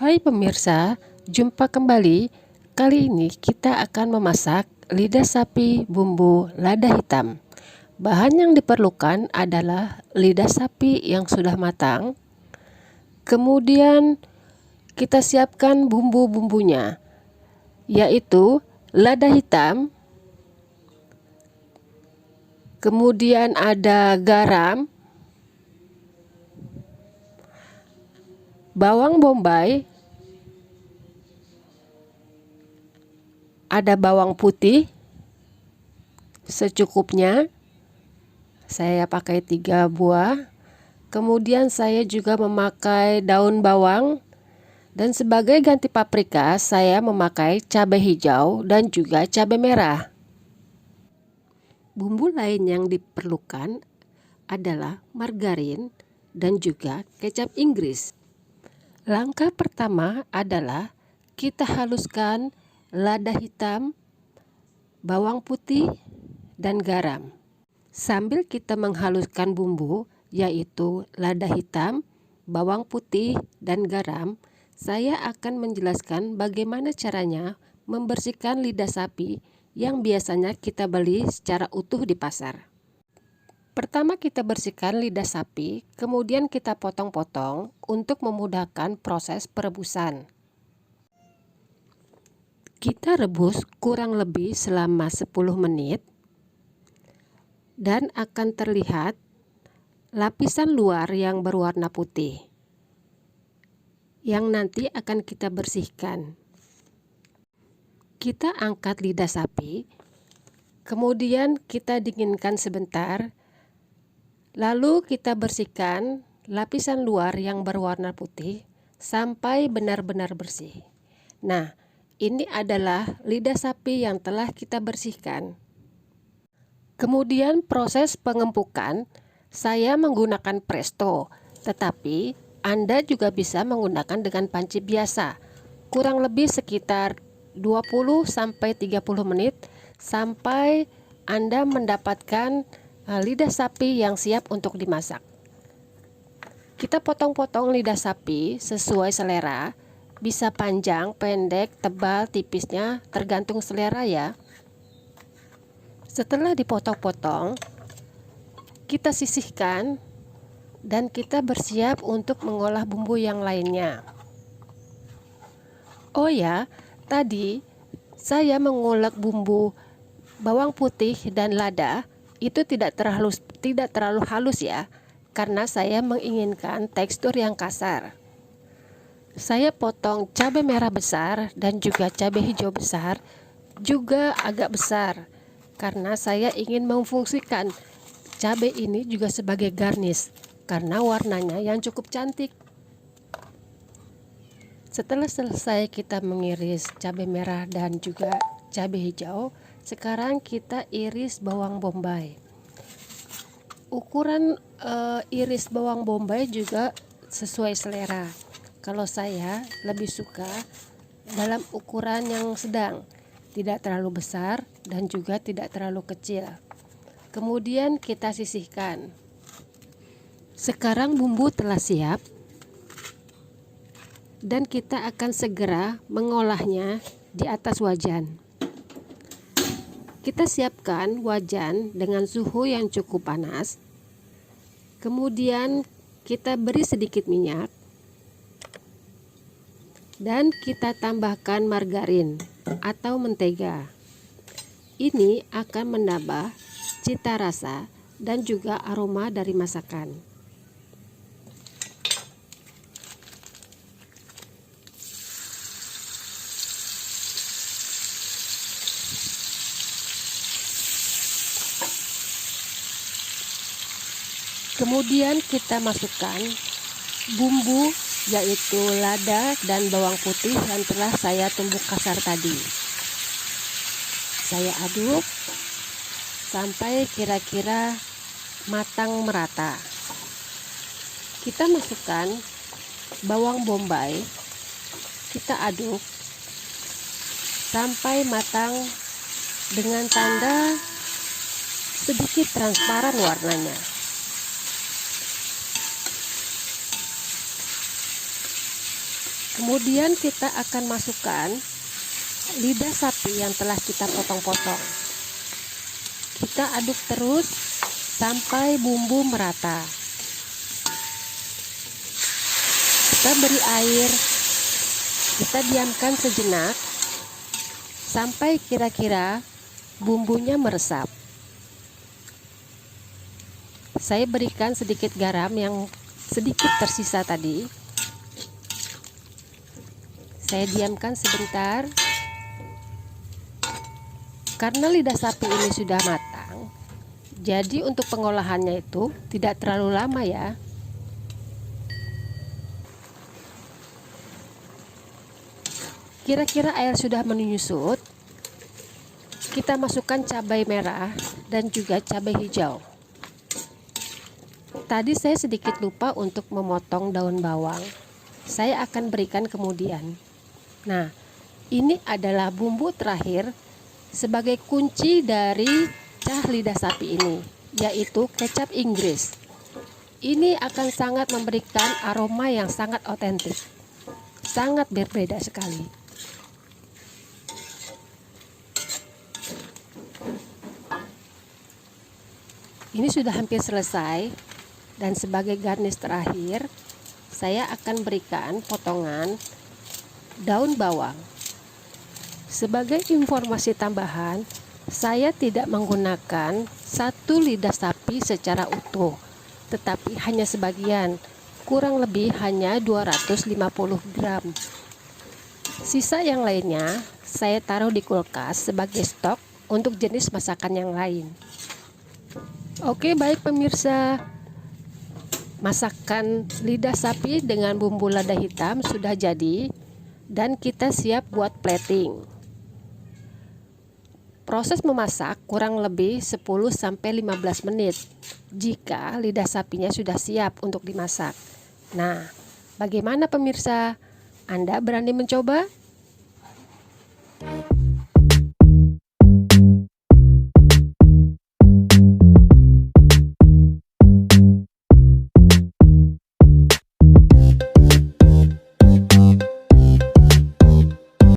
Hai pemirsa, jumpa kembali. Kali ini kita akan memasak lidah sapi bumbu lada hitam. Bahan yang diperlukan adalah lidah sapi yang sudah matang. Kemudian kita siapkan bumbu-bumbunya, yaitu lada hitam, kemudian ada garam, bawang bombay, ada bawang putih secukupnya. Saya pakai 3 buah. Kemudian saya juga memakai daun bawang. Dan sebagai ganti paprika saya memakai cabai hijau dan juga cabai merah. Bumbu lain yang diperlukan adalah margarin dan juga kecap Inggris. Langkah pertama adalah kita haluskan lada hitam, bawang putih, dan garam. Sambil kita menghaluskan bumbu, yaitu lada hitam, bawang putih, dan garam, saya akan menjelaskan bagaimana caranya membersihkan lidah sapi yang biasanya kita beli secara utuh di pasar. Pertama kita bersihkan lidah sapi, kemudian kita potong-potong untuk memudahkan proses perebusan. Kita rebus kurang lebih selama 10 menit dan akan terlihat lapisan luar yang berwarna putih yang nanti akan kita bersihkan. Kita angkat lidah sapi, kemudian kita dinginkan sebentar. Lalu kita bersihkan lapisan luar yang berwarna putih sampai benar-benar bersih. Nah, ini adalah lidah sapi yang telah kita bersihkan. Kemudian proses pengempukan, saya menggunakan presto, tetapi Anda juga bisa menggunakan dengan panci biasa. Kurang lebih sekitar 20-30 menit sampai Anda mendapatkan lidah sapi yang siap untuk dimasak. Kita potong-potong lidah sapi sesuai selera, bisa panjang, pendek, tebal, tipisnya tergantung selera ya. Setelah dipotong-potong, kita sisihkan dan kita bersiap untuk mengolah bumbu yang lainnya. Oh ya, tadi saya mengulek bumbu bawang putih dan lada. Itu tidak terlalu halus ya, karena saya menginginkan tekstur yang kasar. Saya potong cabai merah besar dan juga cabai hijau besar juga agak besar, karena saya ingin memfungsikan cabai ini juga sebagai garnish karena warnanya yang cukup cantik. Setelah selesai kita mengiris cabai merah dan juga cabai hijau, sekarang kita iris bawang bombay. Ukuran iris bawang bombay juga sesuai selera. Kalau saya lebih suka dalam ukuran yang sedang, tidak terlalu besar dan juga tidak terlalu kecil. Kemudian kita sisihkan. Sekarang bumbu telah siap dan kita akan segera mengolahnya di atas wajan. Kita siapkan wajan dengan suhu yang cukup panas. Kemudian kita beri sedikit minyak dan kita tambahkan margarin atau mentega. Ini akan menambah cita rasa dan juga aroma dari masakan. Kemudian kita masukkan bumbu, yaitu lada dan bawang putih yang telah saya tumbuk kasar tadi. Saya aduk sampai kira-kira matang merata. Kita masukkan bawang bombay, kita aduk sampai matang dengan tanda sedikit transparan warnanya. Kemudian kita akan masukkan lidah sapi yang telah kita potong-potong. Kita aduk terus sampai bumbu merata. Kita beri air, kita diamkan sejenak sampai kira-kira bumbunya meresap. Saya berikan sedikit garam yang sedikit tersisa tadi. Saya diamkan sebentar. Karena lidah sapi ini sudah matang, jadi untuk pengolahannya itu tidak terlalu lama ya. Kira-kira air sudah menyusut, kita masukkan cabai merah dan juga cabai hijau. Tadi saya sedikit lupa untuk memotong daun bawang. Saya akan berikan kemudian. Nah, ini adalah bumbu terakhir sebagai kunci dari cah lidah sapi ini, yaitu kecap Inggris. Ini akan sangat memberikan aroma yang sangat otentik, sangat berbeda sekali. Ini sudah hampir selesai, dan sebagai garnish terakhir, saya akan berikan potongan daun bawang. Sebagai informasi tambahan, saya tidak menggunakan satu lidah sapi secara utuh, tetapi hanya sebagian, kurang lebih hanya 250 gram. Sisa yang lainnya saya taruh di kulkas sebagai stok untuk jenis masakan yang lain. Oke, baik pemirsa, masakan lidah sapi dengan bumbu lada hitam sudah jadi dan kita siap buat plating. Proses memasak kurang lebih 10-15 menit jika lidah sapinya sudah siap untuk dimasak. Nah, bagaimana pemirsa? Anda berani mencoba?